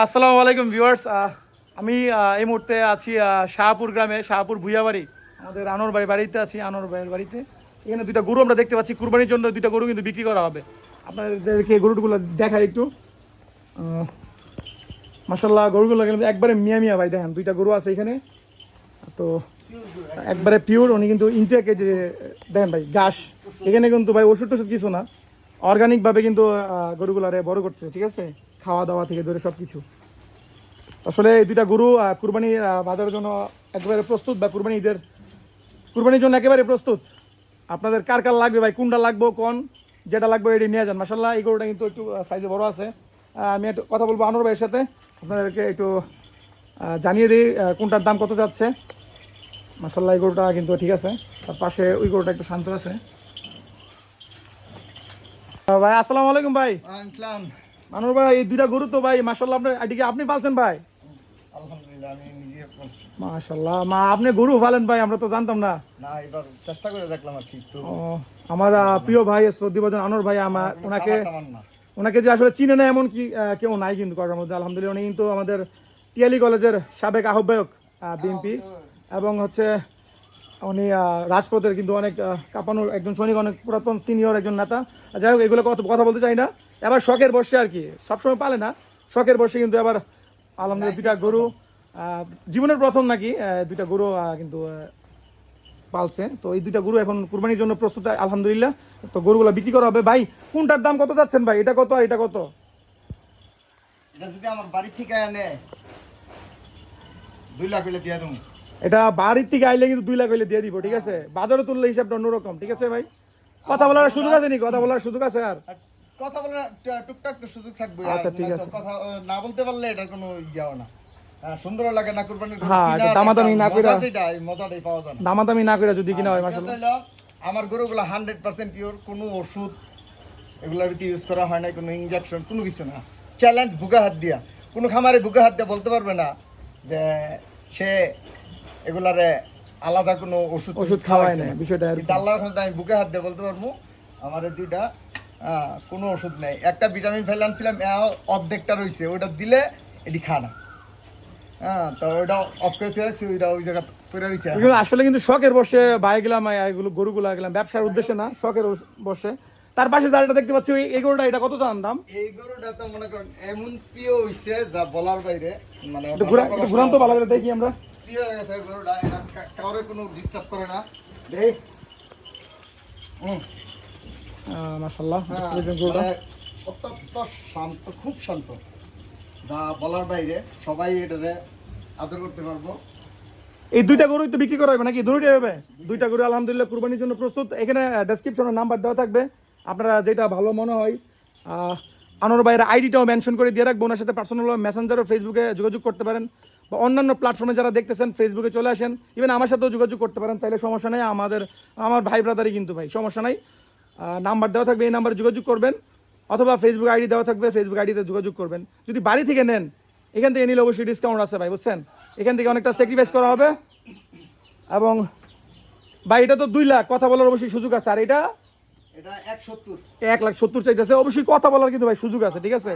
আসসালামু আলাইকুম ভিউয়ার্স। আমি এই মুহূর্তে আছি শাহপুর গ্রামে, শাহপুর ভুইয়াবাড়ি, আমাদের আনোর বাড়িতে আছি, আনোর ভাইয়ের বাড়িতে। এখানে দুইটা গরু আমরা দেখতে পাচ্ছি, কুরবানির জন্য দুইটা গরু কিন্তু বিক্রি করা হবে। আপনাদেরকে গরুগুলো দেখাই একটু। মাশাল্লাহ, গরুগুলো কিন্তু একবারে মিয়া মিয়া ভাই, দেখেন দুইটা গরু আছে এখানে। তো একবারে পিওর, উনি কিন্তু ইনটেকে যে দেখেন ভাই ঘাস, এখানে কিন্তু ভাই ওষুধ টষুধ কিছু না, অর্গানিকভাবে কিন্তু গরুগুলারে বড় করছে, ঠিক আছে, খাওয়া দাওয়া থেকে ধরে সব কিছু। আসলে এই দুইটা গরু কুরবানি বাজারের জন্য একেবারে প্রস্তুত, বা কুরবানির জন্য একেবারে প্রস্তুত। আপনাদের কার কার লাগবে ভাই, কোনটা লাগবে, কোন যেটা লাগবে এটি নিয়ে যান। মাসাল্লাহ, এই গরুটা কিন্তু একটু সাইজে বড় আছে। আমি একটু কথা বলবো আনোয়ার ভাইয়ের সাথে, আপনাদেরকে একটু জানিয়ে দিই কোনটার দাম কত যাচ্ছে। মাসাল্লাহ, এই গরুটা কিন্তু ঠিক আছে, তার পাশে ওই গরুটা একটু শান্ত আছে। ভাই আসসালামু আলাইকুম ভাই। আনোয়ার ভাই, এই দুইটা গরু তো ভাই মাসাল্লাহ আপনার এদিকে আপনি পালছেন ভাই? আলহামদুলিল্লাহ, আমি নিজে করছি। মাশাআল্লাহ, আপনি গরু পালেন ভাই, আমরা তো জানতাম না। না, এবার চেষ্টা করে দেখলাম আর কি একটু। আমার প্রিয় ভাই শ্রদ্ধেয়ভাজন আনোয়ার ভাই, আমার ওনাকে যে আসলে চিনে না এমন কি কেউ নাই কিন্তু করার মধ্যে। আলহামদুলিল্লাহ, উনি কিন্তু আমাদের টিয়ালি কলেজের সাবেক আহ্বায়ক বিএনপি, এবং হচ্ছে উনি রাজপথের কিন্তু অনেক কাঁপানোর একজন সৈনিক, অনেক পুরাতন সিনিয়র একজন নেতা। যাই হোক, এগুলো কথা বলতে চাই না। এবার শখের বসে আর কি, সবসময় পালে না, শখের বসে কিন্তু এবার আলহামদুলিল্লাহ দুইটা গরু, জীবনের প্রথম নাকি দুইটা গরু কিন্তু পালছে। তো এই দুইটা গরু এখন কুরবানির জন্য প্রস্তুত আলহামদুলিল্লাহ। তো গরুগুলো বিক্রি করা হবে। ভাই কোনটার দাম কত যাচ্ছেন ভাই, এটা কত আর এটা কত? এটা যদি আমার বাড়ি থেকে আনে 2 লাখ হইলে দিয়ে দেবো। এটা বাড়ির থেকে আইলে কিন্তু 2 লাখ হইলে দিয়ে দিব, ঠিক আছে। বাজারে তুললে হিসাবটা অন্যরকম, ঠিক আছে ভাই। কথা বলার সুযোগ আছে নি? কথা বলার সুযোগ আছে আর কথা বলে টুকটাক তো সুযোগ থাকবে। আচ্ছা, ঠিক আছে। কথা না বলতে পারলে এটার কোনো ইয়াও না। সুন্দর লাগে না কুরবানির গরু হ্যাঁ, কিনা, দামাদামি না কইরা, মজাটাই পাওয়া যায় না। দামাদামি না কইরা যদি কিনা হয় মাশাআল্লাহ। আমার গরুগুলো 100% পিওর, কোনো ওষুধ এগুলোর ভিতরে ইউজ করা হয় না, কোনো ইনজেকশন, কোনো কিছু না। চ্যালেঞ্জ বুকে হাত দিয়া, কোনো খামারে বুকে হাত দিয়ে বলতে পারবে না যে সে এগুলারে আলাদা কোনো ওষুধ খাওয়ায় না, বিষয়টা আর কিন্তু আল্লাহর রহমতে আমি বুকে হাত দিয়ে বলতে পারবো আমার এই দুইটা কোনো ওষুধ নেই। একটা ভিটামিন ফেলানছিলাম, অর্ধেকটা রয়েছে, ওটা দিলে এটি খা না। তো ওইটা অফ করে রাখছি, ওইটা ওই জায়গা পড়ে রয়েছে। আসলে কিন্তু শখের বসে ভাই গেলাম, এগুলো গরুগুলো গেলাম ব্যবসার উদ্দেশ্যে না, শখের বসে। তার পাশে যারা দেখতে পাচ্ছি এই গরুটা, এটা কত চান দাম? এই গরুটা তো মনে করেন এমন প্রিয় হইছে যা বলার বাইরে, মানে ঘুরান তো ভালো করে দেখি আমরা। প্রিয় হয়ে গেছে গরুটা, এটা কাউরে কোনো ডিস্টার্ব করে না। দেখ মাশাআল্লাহ, মানে অত্যন্ত শান্ত, খুব শান্ত, যা বলার বাইরে। সবাই এটারে আদর করতে পারবো। এই দুইটা গরুই তো বিক্রি করা হবে নাকি? দুটোই হবে। দুইটা গরু আলহামদুলিল্লাহ কুরবানির জন্য প্রস্তুত। এখানে ডেসক্রিপশনে নাম্বার দেওয়া থাকবে, আপনারা যেটা ভালো মনে হয় আনোয়ার ভাইয়ের আইডিটাও মেনশন করে দিয়ে রাখবো। ওনার সাথে পার্সোনাল মেসেঞ্জারও ফেসবুকে যোগাযোগ করতে পারেন, বা অন্যান্য প্ল্যাটফর্মে যারা দেখতেছেন ফেসবুকে চলে আসেন, ইভেন আমার সাথেও যোগাযোগ করতে পারেন, চাইলে সমস্যা নেই। আমার ভাই ব্রাদারই কিন্তু ভাই, সমস্যা নাই। নাম্বার দেওয়া থাকবে, এই নাম্বারে যোগাযোগ করবেন, অথবা ফেসবুক আইডি দেওয়া থাকবে, ফেসবুক আইডিতে যোগাযোগ করবেন। যদি বাড়ি থেকে নেন, এখান থেকে নিলে অবশ্যই ডিসকাউন্ট আছে ভাই, বুঝছেন। এখান থেকে অনেকটা স্যাক্রিফাইস করা হবে। এবং ভাই এটা তো 2 লাখ, কথা বলার অবশ্যই সুযোগ আছে। আর এটা 1,70,000 চাইতেছে, অবশ্যই কথা বলার কিন্তু ভাই সুযোগ আছে, ঠিক আছে।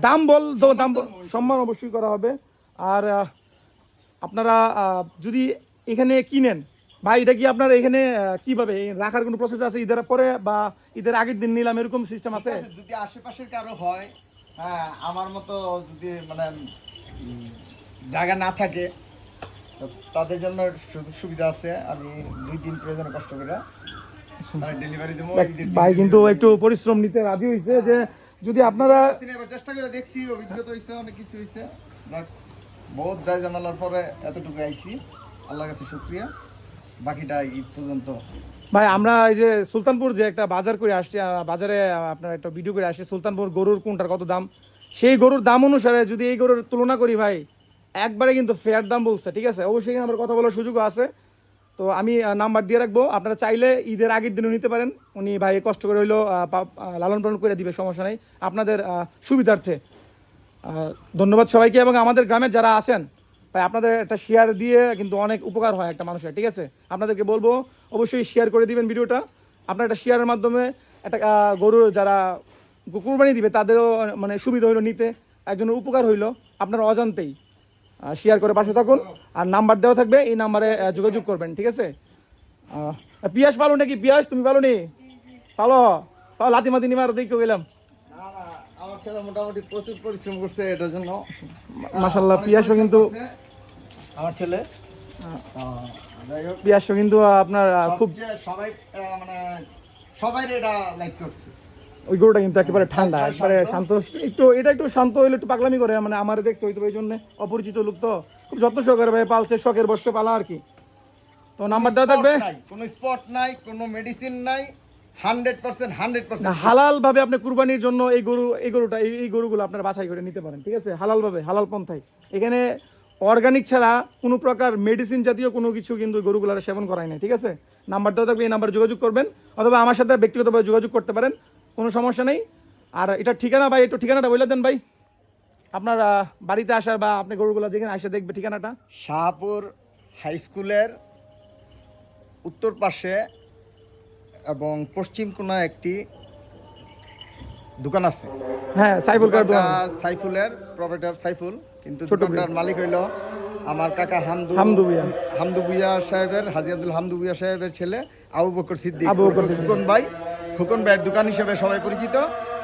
দাম সম্মান অবশ্যই করা হবে। আর আপনারা যদি এখানে কিনেন ভাই, এটা কি আপনার এখানে কিভাবে রাখার কোনো প্রসেস আছে? ঈদের পরে বা ঈদের আগের দিন নিলাম, এরকম সিস্টেম আছে? যদি আশেপাশের কারো হয়, হ্যাঁ, আমার মতো যদি মানে জায়গা না থাকে, তাদের জন্য সুযোগ সুবিধা আছে। আমি 2 দিন প্রয়োজন কষ্ট করে ডেলিভারি দেবো। ভাই কিন্তু একটু পরিশ্রম নিতে রাজি হয়েছে, যে যদি আপনারা চেষ্টা করে দেখছি, অভিজ্ঞতা হয়েছে, অনেক কিছু হয়েছে, বহুত দায় জানালার পরে এতটুকু আইছি। আল্লাহর কাছে শুকরিয়া। বাকিটা ঈদ পর্যন্ত। ভাই আমরা এই যে সুলতানপুর যে একটা বাজার করে আসছি, বাজারে আপনার একটা ভিডিও করে আসছি, সুলতানপুর গরুর কোনটার কত দাম, সেই গরুর দাম অনুসারে যদি এই গরুর তুলনা করি ভাই, একবারে কিন্তু ফেয়ার দাম বলছে, ঠিক আছে। অবশ্যই আমার কথা বলার সুযোগও আছে। তো আমি নাম্বার দিয়ে রাখবো, আপনারা চাইলে ঈদের আগের দিনও নিতে পারেন। উনি ভাই কষ্ট করে হইলো লালন পালন করে দিবে, সমস্যা নেই, আপনাদের সুবিধার্থে। ধন্যবাদ সবাইকে। এবং আমাদের গ্রামের যারা আছেন ভাই, আপনাদের একটা শেয়ার দিয়ে কিন্তু অনেক উপকার হয় একটা মানুষের, ঠিক আছে। আপনাদেরকে বলবো অবশ্যই শেয়ার করে দিবেন ভিডিওটা। আপনার একটা শেয়ারের মাধ্যমে একটা গরুর যারা কুরবানি দিবে তাদেরও মানে সুবিধা হইলো নিতে, একজনের উপকার হইলো আপনার অজান্তেই শেয়ার করে পাশে থাকুন। আর নাম্বার দেওয়া থাকবে, এই নাম্বারে যোগাযোগ করবেন, ঠিক আছে? পিয়াস পালো নাকি? পিয়াস তুমি পালো নি? পালো তাও লাতি মাতি নিমার দেখতে গেলাম। না, আমার ছেলে মোটামুটি প্রচুর পরিশ্রম করছে এটার জন্য। মাশাল্লাহ, পিয়াসও কিন্তু আমার ছেলে যাই হোক, পিয়াসও কিন্তু আপনার খুব সবাই মানে সবাই এটা লাইক করছে। ওই গরুটা কিন্তু একেবারে ঠান্ডা, একেবারে শান্ত। একটু এটা একটু শান্ত হইলে একটু পাগলামি করে, মানে আমার দেখতে হইতো এই জন্য, অপরিচিত লোক তো খুব যত্ন সহকারে ভাই পালছে, শখের বর্ষে পালা আর কি। তো নাম্বার দেওয়া থাকবে। কোনো স্পট নাই, কোনো মেডিসিন নাই, 100% না, হালাল ভাবে আপনি কুরবানির জন্য এই গরুগুলো আপনারা বাছাই করে নিতে পারেন, ঠিক আছে? হালাল ভাবে, হালাল পন্থায়। এখানে অর্গানিক ছাড়া কোনো প্রকার মেডিসিন জাতীয় কোনো কিছু কিন্তু গরুগুলো সেবন করায় না, ঠিক আছে? নাম্বার দেওয়া থাকবে, এই নাম্বারে যোগাযোগ করবেন, অথবা আমার সাথে ব্যক্তিগতভাবে যোগাযোগ করতে পারেন, কোনো সমস্যা নেই। আর এটা ঠিকানা ভাই, একটু ঠিকানাটা বলে দেন ভাই, আপনার বাড়িতে আসার বা আপনি গরুগুলো যেখানে আসে দেখবে ঠিকানাটা। শাহপুর হাই স্কুলের উত্তর পাশে এবং পশ্চিম কোণা একটি দোকান আছে। হ্যাঁ, সাইফুল কার দোকান। সাইফুলের প্রোপ্রাইটার সাইফুল, কিন্তু দোকানটার মালিক হইল আমার কাকা হামদু ভুইয়া সাহেবের, হাজী আব্দুল হামদু ভুইয়া সাহেবের ছেলে আবু বকর সিদ্দিক, খোকন ভাইয়ের দোকান হিসেবে সবাই পরিচিত।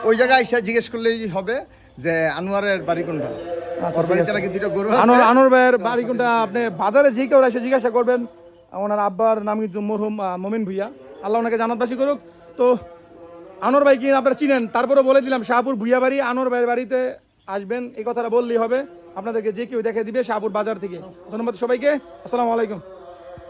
ওই জায়গায় এসে জিজ্ঞেস করলেই হবে যে আনোয়ারের বাড়ি কোনটা। ওর বাড়িতে নাকি দুটো গরু আছে। আনোয়ার ভাইয়ের বাড়ি কোনটা আপনি বাজারে যে কেউ এসে জিজ্ঞাসা করবেন। ওনার আব্বার নাম কিন্তু মরহুম মমিন ভুইয়া, আল্লাহ ওনাকে জান্নাতবাসী করুক। তো আনোয়ার ভাই কি আপনারা চিনেন, তারপরে বলে দিলাম শাহপুর ভুইয়া বাড়ি, আনোয়ার ভাইয়ের বাড়িতে আসবেন, এই কথাটা বললেই হবে, আপনাদেরকে যে কেউ দেখে দিবে শাহপুর বাজার থেকে। ধন্যবাদ সবাইকে, আসসালামু আলাইকুম।